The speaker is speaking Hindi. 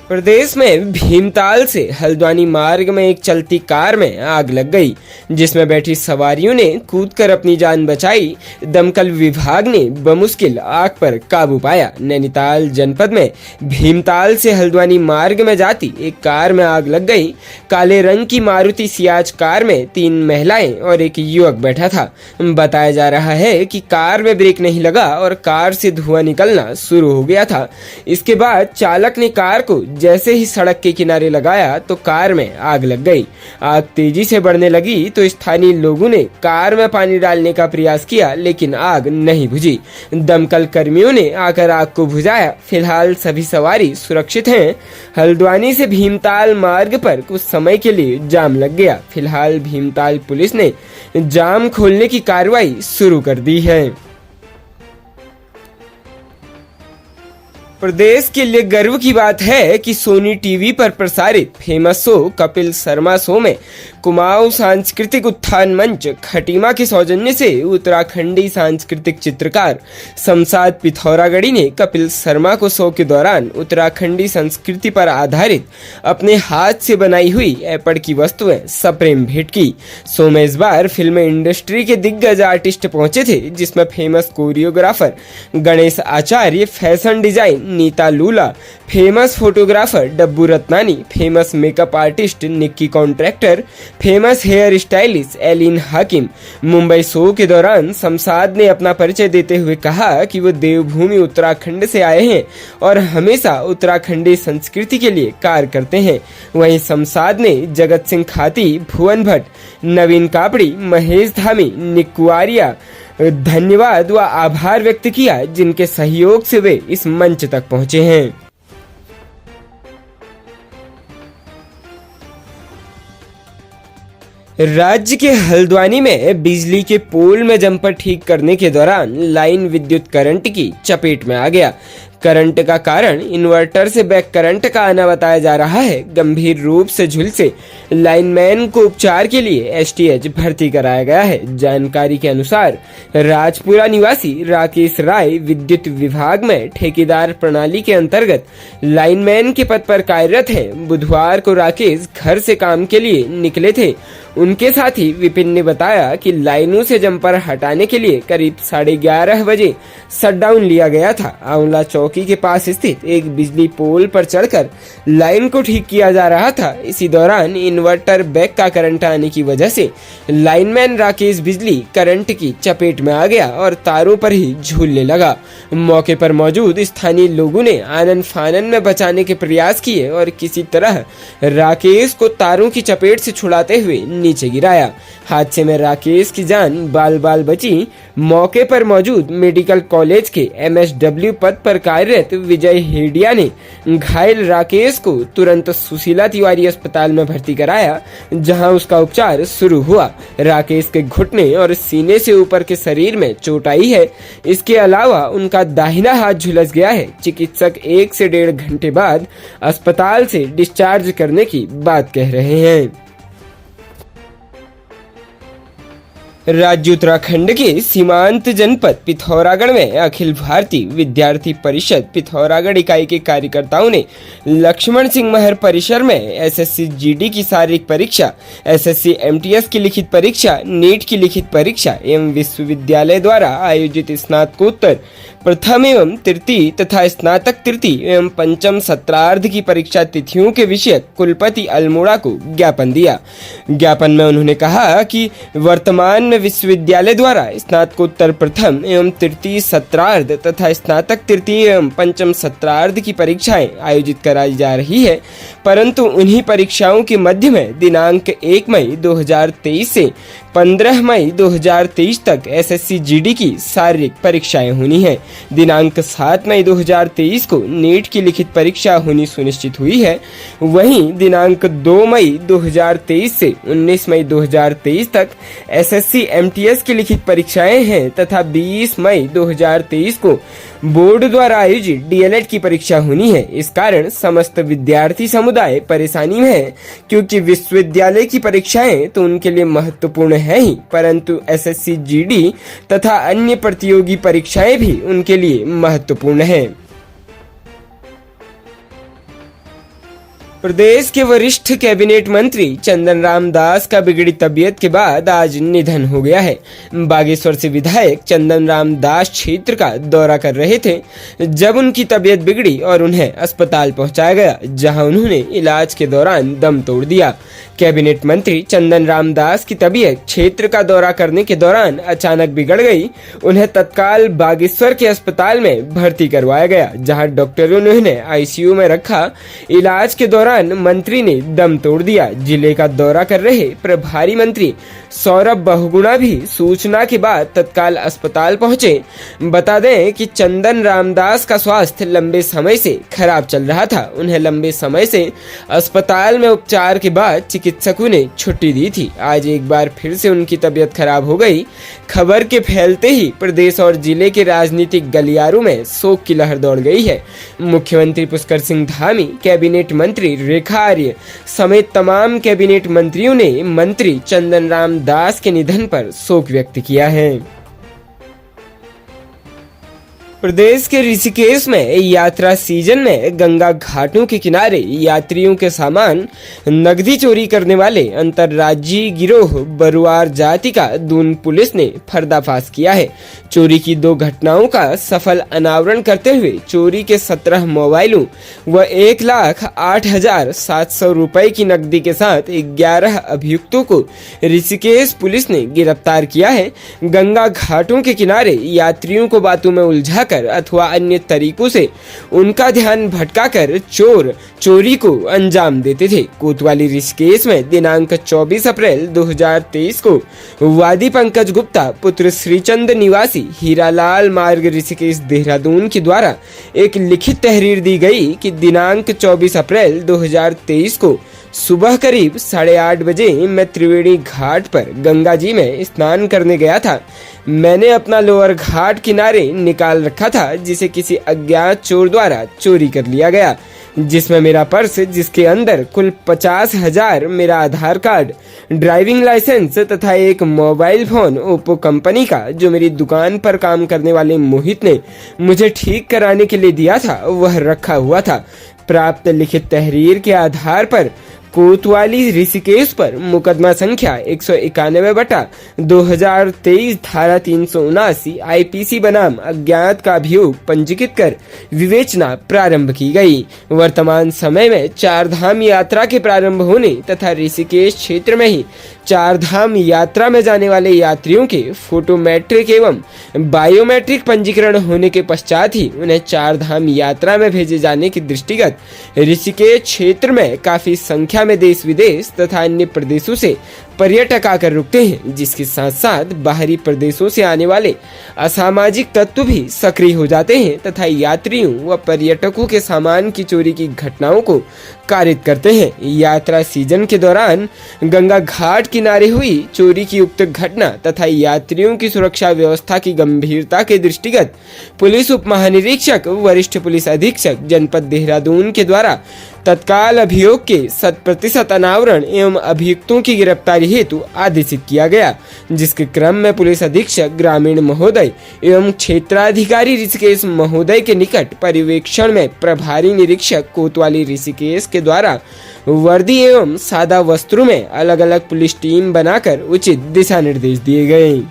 प्रदेश में भीमताल से हल्द्वानी मार्ग में एक चलती कार में आग लग गई, जिसमें बैठी सवारियों ने कूदकर अपनी जान बचाई। दमकल विभाग ने बमुश्किल आग पर काबू पाया। नैनीताल जनपद में भीमताल से हल्द्वानी मार्ग में जाती एक कार में आग लग गई। काले रंग की मारुति सियाज कार में 3 महिलाएं और एक युवक बैठा था। बताया जा रहा है कि कार में ब्रेक नहीं लगा और कार से धुआं निकलना शुरू हो गया था। इसके बाद चालक ने कार को जैसे ही सड़क के किनारे लगाया तो कार में आग लग गई। आग तेजी से बढ़ने लगी तो स्थानीय लोगों ने कार में पानी डालने का प्रयास किया, लेकिन आग नहीं बुझी। दमकल कर्मियों ने आकर आग को बुझाया। फिलहाल सभी सवारी सुरक्षित हैं। हल्द्वानी से भीमताल मार्ग पर कुछ समय के लिए जाम लग गया। फिलहाल भीमताल पुलिस ने जाम खोलने की कार्रवाई शुरू कर दी है। प्रदेश के लिए गर्व की बात है कि सोनी टीवी पर प्रसारित famous show Kapil Sharma show में कुमाऊं सांस्कृतिक उत्थान मंच खटीमा के सौजन्य से उत्तराखंडी सांस्कृतिक चित्रकार शमशाद पिथौरागढ़ी ने कपिल शर्मा को शो के दौरान उत्तराखंडी संस्कृति पर आधारित अपने हाथ से बनाई हुई एपड़ की वस्तुएं सप्रेम भेंट की। शो में इस बार फिल्म इंडस्ट्री के दिग्गज आर्टिस्ट पहुंचे थे, जिसमें famous choreographer Ganesh Acharya, fashion design Neeta Lulla, famous photographer Dabboo Ratnani, famous makeup artist Nikki Contractor, famous hair stylist Aalim Hakim. Mumbai show के दौरान शमशाद ने अपना परिचय देते हुए कहा कि वो देवभूमि उत्तराखंड से आए हैं और हमेशा उत्तराखंडी संस्कृति के लिए कार्य करते हैं। वहीं शमशाद ने जगत सिंह खाती, भुवन भट्ट, नवीन कापड़ी, महेश धामी, निकुआरिया धन्यवाद व आभार व्यक्त किया, जिनके सहयोग से वे इस मंच तक पहुंचे हैं। राज्य के हल्द्वानी में बिजली के पोल में जम्पर ठीक करने के दौरान लाइन विद्युत करंट की चपेट में आ गया। करंट का कारण इन्वर्टर से बैक करंट का आना बताया जा रहा है। गंभीर रूप से झुलसे लाइनमैन को उपचार के लिए एसटीएच भर्ती कराया गया है। जानकारी के अनुसार राजपुरा निवासी राकेश राय विद्युत विभाग में ठेकेदार प्रणाली के अंतर्गत लाइनमैन के पद पर कार्यरत हैं। बुधवार को राकेश घर से काम के लिए निकले थे। उनके साथी विपिन ने बताया कि लाइनों से जम्पर हटाने के लिए करीब 11:30 बजे शटडाउन लिया गया था। आंवला चौकी के पास स्थित एक बिजली पोल पर चढ़कर लाइन को ठीक किया जा रहा था। इसी दौरान इन्वर्टर बैक का करंट आने की वजह से लाइनमैन राकेश बिजली करंट की चपेट में आ गया और तारों पर ही झूलने लगा। मौके पर मौजूद स्थानीय लोगों ने आनन फानन में बचाने के प्रयास किए और किसी तरह राकेश को तारों की चपेट से छुड़ाते हुए नीचे गिराया। हादसे में राकेश की जान बाल बाल बची। मौके पर मौजूद मेडिकल कॉलेज के एमएसडब्ल्यू पद पर कार्यरत विजय हेडिया ने घायल राकेश को तुरंत सुशीला तिवारी अस्पताल में भर्ती कराया, जहां उसका उपचार शुरू हुआ। राकेश के घुटने और सीने से ऊपर के शरीर में चोट आई है। इसके अलावा उनका दाहिना हाथ झुलस गया है। चिकित्सक 1 से 1.5 घंटे बाद अस्पताल से डिस्चार्ज करने की बात कह रहे हैं। राज्य उत्तराखंड के सीमांत जनपद पिथौरागढ़ में अखिल भारतीय विद्यार्थी परिषद पिथौरागढ़ इकाई के कार्यकर्ताओं ने लक्ष्मण सिंह महर परिसर में एसएससी जीडी की शारीरिक परीक्षा, एसएससी एमटीएस की लिखित परीक्षा, नीट की लिखित परीक्षा एवं विश्वविद्यालय द्वारा आयोजित स्नातकोत्तर प्रथम एवं तृतीय तथा स्नातक तृतीय एवं पंचम सत्रार्ध की परीक्षा तिथियों के विषयक कुलपति अल्मोड़ा को ज्ञापन दिया। ज्ञापन में उन्होंने कहा कि वर्तमान में विश्वविद्यालय द्वारा स्नातकोत्तर प्रथम एवं तृतीय सत्रार्ध तथा स्नातक तृतीय एवं पंचम सत्रार्ध की परीक्षाएं आयोजित कराई जा रही है, परंतु उन्हीं परीक्षाओं के मध्य में दिनांक 1 मई 2023 से 15 मई 2023 तक एसएससी जीडी की शारीरिक परीक्षाएं होनी है। दिनांक 7 मई 2023 को नीट की लिखित परीक्षा होनी सुनिश्चित हुई है। वहीं दिनांक 2 मई 2023 से 19 मई 2023 तक एसएससी एमटीएस की लिखित परीक्षाएं हैं तथा 20 मई 2023 को बोर्ड द्वारा आयोजित डीएलएड की परीक्षा होनी है। इस कारण समस्त विद्यार्थी समुदाय परेशानी में है, क्योंकि विश्वविद्यालय की परीक्षाएं तो उनके लिए महत्वपूर्ण है ही, परंतु एसएससी जीडी तथा अन्य प्रतियोगी परीक्षाएं भी उनके लिए महत्वपूर्ण है। प्रदेश के वरिष्ठ कैबिनेट मंत्री चंदन राम दास का बिगड़ी तबीयत के बाद आज निधन हो गया है। बागेश्वर से विधायक चंदन राम दास क्षेत्र का दौरा कर रहे थे जब उनकी तबीयत बिगड़ी और उन्हें अस्पताल पहुंचाया गया, जहां उन्होंने इलाज के दौरान दम तोड़ दिया। कैबिनेट मंत्री चंदन राम दास की तबीयत क्षेत्र का दौरा करने के दौरान अचानक बिगड़ गई। उन्हें तत्काल बागेश्वर के अस्पताल में भर्ती करवाया गया, जहां डॉक्टरों ने उन्हें आईसीयू में रखा। इलाज के दौरान मंत्री ने दम तोड़ दिया। जिले का दौरा कर रहे प्रभारी मंत्री सौरभ बहुगुणा भी सूचना के बाद तत्काल अस्पताल पहुंचे। बता दें कि चंदन रामदास का स्वास्थ्य लंबे समय से खराब चल रहा था। उन्हें लंबे समय से अस्पताल में उपचार के बाद चिकित्सकों ने छुट्टी दी थी। आज एक बार फिर से उनकी तबीयत खराब हो गई। खबर के फैलते ही प्रदेश और जिले के राजनीतिक गलियारों में शोक की लहर दौड़ गई है। मुख्यमंत्री पुष्कर सिंह धामी, कैबिनेट मंत्री रेखा आर्य समेत तमाम कैबिनेट मंत्रियों ने मंत्री चंदन राम दास के निधन पर शोक व्यक्त किया है। प्रदेश के ऋषिकेश में यात्रा सीजन में गंगा घाटों के किनारे यात्रियों के सामान नकदी चोरी करने वाले अंतर्राज्यीय गिरोह बरुआर जाति का दून पुलिस ने पर्दाफाश किया है। चोरी की 2 घटनाओं का सफल अनावरण करते हुए चोरी के 17 मोबाइलों व 1,08,700 रुपए की नकदी के साथ 11 अभियुक्तों को ऋषिकेश पुलिस ने गिरफ्तार किया है। गंगा घाटों के किनारे यात्रियों को बातों में उलझाकर अथवा अन्य तरीकों से उनका ध्यान भटकाकर चोर चोरी को अंजाम देते थे। कोतवाली ऋषिकेश में दिनांक 24 अप्रैल 2023 को वादी पंकज गुप्ता पुत्र श्रीचंद निवासी हीरालाल मार्ग ऋषिकेश देहरादून के द्वारा एक लिखित तहरीर दी गई कि दिनांक 24 अप्रैल 2023 को सुबह करीब 8:30 बजे मैं त्रिवेणी घाट पर गंगा जी में स्नान करने गया था। मैंने अपना लोअर घाट किनारे निकाल रखा था, जिसे किसी अज्ञात चोर द्वारा चोरी कर लिया गया, जिसमें मेरा पर्स, जिसके अंदर कुल 50,000, मेरा आधार कार्ड, ड्राइविंग लाइसेंस तथा एक मोबाइल फोन ओप्पो कंपनी का जो मेरी दुकान पर काम करने वाले मोहित ने मुझे ठीक कराने के लिए दिया था, वह रखा हुआ था। प्राप्त लिखित तहरीर के आधार पर कोतवाली ऋषिकेश पर मुकदमा संख्या 191/2023 धारा 379 आईपीसी बनाम अज्ञात का अभियोग पंजीकृत कर विवेचना प्रारंभ की गई। वर्तमान समय में 4 धाम यात्रा के प्रारंभ होने तथा ऋषिकेश क्षेत्र में ही 4 धाम यात्रा में जाने वाले यात्रियों के फोटोमेट्रिक एवं बायोमेट्रिक पंजीकरण होने के पश्चात ही उन्हें 4 धाम यात्रा में भेजे जाने के दृष्टिगत ऋषिकेश क्षेत्र में काफी संख्या में देश विदेश तथा अन्य प्रदेशों से पर्यटक आकर रुकते हैं, जिसके साथ साथ बाहरी प्रदेशों से आने वाले असामाजिक तत्व भी सक्रिय हो जाते हैं तथा यात्रियों व पर्यटकों के सामान की चोरी की घटनाओं को कारित करते हैं। यात्रा सीजन के दौरान गंगा घाट किनारे हुई चोरी की उक्त घटना तथा यात्रियों की सुरक्षा व्यवस्था की गंभीरता के दृष्टिगत पुलिस उप महानिरीक्षक वरिष्ठ पुलिस अधीक्षक जनपद देहरादून के द्वारा तत्काल अभियोग के 100% अनावरण एवं अभियुक्तों की गिरफ्तारी हेतु आदेशित किया गया, जिसके क्रम में पुलिस अधीक्षक ग्रामीण महोदय एवं क्षेत्राधिकारी ऋषिकेश महोदय के निकट पर्यवेक्षण में प्रभारी निरीक्षक कोतवाली ऋषिकेश के द्वारा वर्दी एवं सादा वस्त्रों में अलग अलग पुलिस टीम बनाकर उचित दिशा निर्देश दिए गए।